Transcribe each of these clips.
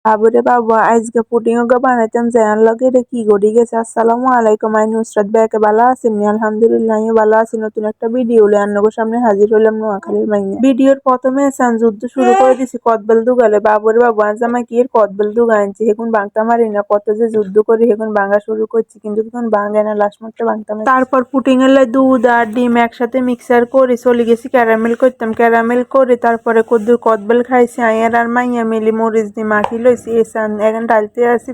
বাবুরে বাবু আজকে পুডিং বানাইতাম যে আর লগে এটা কি গড়ি গেছে। আসসালামু আলাইকুম, আই নুসরাত ব্যাকে ভালো আছেন? আলহামদুলিল্লাহ আমি ভালো আছি। নতুন একটা ভিডিও লই আপনাদের সামনে হাজির হইলাম নোয়াখালীর মাইয়া। ভিডিওর প্রথমে সান যুদ্ধ শুরু করে দিছি কদবেল দুগালে। বাবুরে বাবু আজ আমায় কি এর কদবেল দুগা আনছি, এখন বাংতা মারি না, কত যে যুদ্ধ করি এখন ভাঙা শুরু করছি, কিন্তু এখন ভাঙে না, লাস্ট মাত্র ভাঙতাম। তারপর পুডিং এর লাই দুধ আর ডিম একসাথে মিক্সার করে চলে গেছি ক্যারামেল করতাম। ক্যারামেল করে তারপরে কদ্দুর কদবেল খাইছি আয়ার আর মাইয়া মিলি মরিচ দিয়ে মাখি লইছি। এসান এখন ডালতে আসি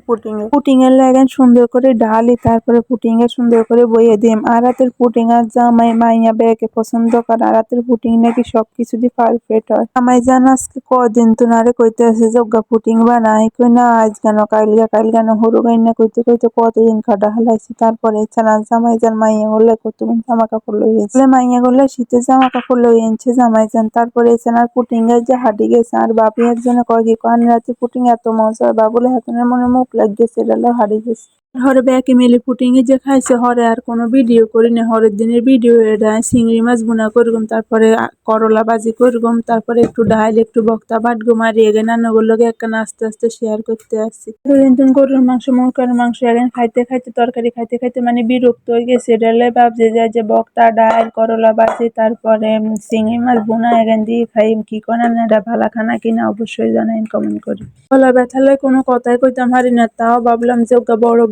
পুটিং এর লাগান সুন্দর করে ডালি, তারপরে পুটিং এর সুন্দর করে বইয়ে দিম। আর রাতের পুটিং আর জামাই মাইয়া বেকে পছন্দ করে। আর রাতের পুটিং নাকি সবকিছু দিয়ে পারফেক্ট হয়। আমায় জান আজকে কদিন তো নারে কইতে আছে জগা পুটিং বানাই, কই না আজ কেন কাইল কেন হরু গাই না কইতে কইতে কতদিন কাটা হালাইছি। তারপরে ছানা জামাই যান মাইয়া গুলো কতদিন জামা কাপড় লই গেছে, মাইয়া গুলো শীতের জামা কাপড় লই আনছে জামাই যান। তারপরে ছানার পুটিং এর যে হাঁটি গেছে আর বাপি একজনে কয় কি কান রাতে পুটিং এত মজা, বাবুলে হাতনের মনে মুখ লাগিয়েছে এটালে হারিয়ে গেছে। হরে ব্যাকে মিলে পুটিং এ যে খাইছে হরে আর কোনো ভিডিও করি না। হরের দিনের ভিডিও এটা চিংড়ি মাছ বুনা করগম, তারপরে করলা ভাজি করগম, তারপরে একটু ডাল একটু বক্তা বাটগো মারি এগেন রান্নাগুলোকে একখানা আস্তে আস্তে শেয়ার করতে আসছি। দুদিন গরুর মাংস মুরগার মাংস এগেন খাইতে খাইতে তরকারি খাইতে খাইতে মানে বিরক্ত হয়ে গেছে। এটালে ভাবছে যে বক্তা ডাল করলা ভাজি তারপরে চিংড়ি মাছ বুনা এগেন দিয়ে খাই, কি করেন এটা ভালো খানা কিনা অবশ্যই জানাইন কমেন্ট করি। গলা ব্যথালে কোনো কথাই কইতাম হারি না, তাও ভাবলাম যে ওকে বড়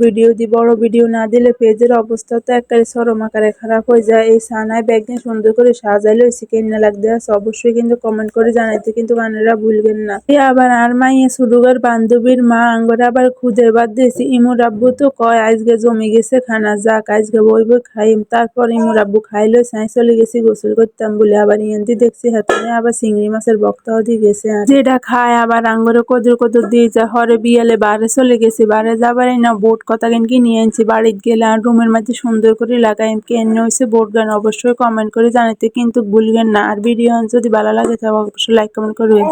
ভিডিও না দিলে পেজের অবস্থা তো একেবারে চরম আকারে খারাপ হয়ে যায়। এই সানায় ব্যাগদিন সুন্দর করে সাজাই লইছি, কেনা লাগতে আছে অবশ্যই কিন্তু কমেন্ট করে জানাইতে কিন্তু গানেরা ভুলবেন না। আবার আর মাইয়ে সুডুগার বান্ধবীর মা আঙ্গরে আবার খুদের বাদ দিয়েছি। ইমুর আব্বু তো কয় আজকে জমি গেছে খানা, যাক আজকে বই খাইম। তারপর ইমুর আব্বু খাইলো সাই চলে গেছি গোসল করতাম বলে। আবার ইয়েন্তি দেখছি হাতে আবার চিংড়ি মাছের বক্তাও দিয়ে গেছে, যেটা খায় আবার আঙ্গরে কদর দিয়ে যা। হরে বিয়ালে বারে চলে গেছি, বারে যাবার না বোট কথা কি নিয়ে আনছি। বাড়িতে গেলে আর রুমের মধ্যে সুন্দর করে লাগাই কেন হয়েছে বোট গান অবশ্যই কমেন্ট করে জানাতে কিন্তু ভুলবেন না। আর ভিডিও যদি ভালো লাগে তবে অবশ্যই লাইক কমেন্ট করবেন।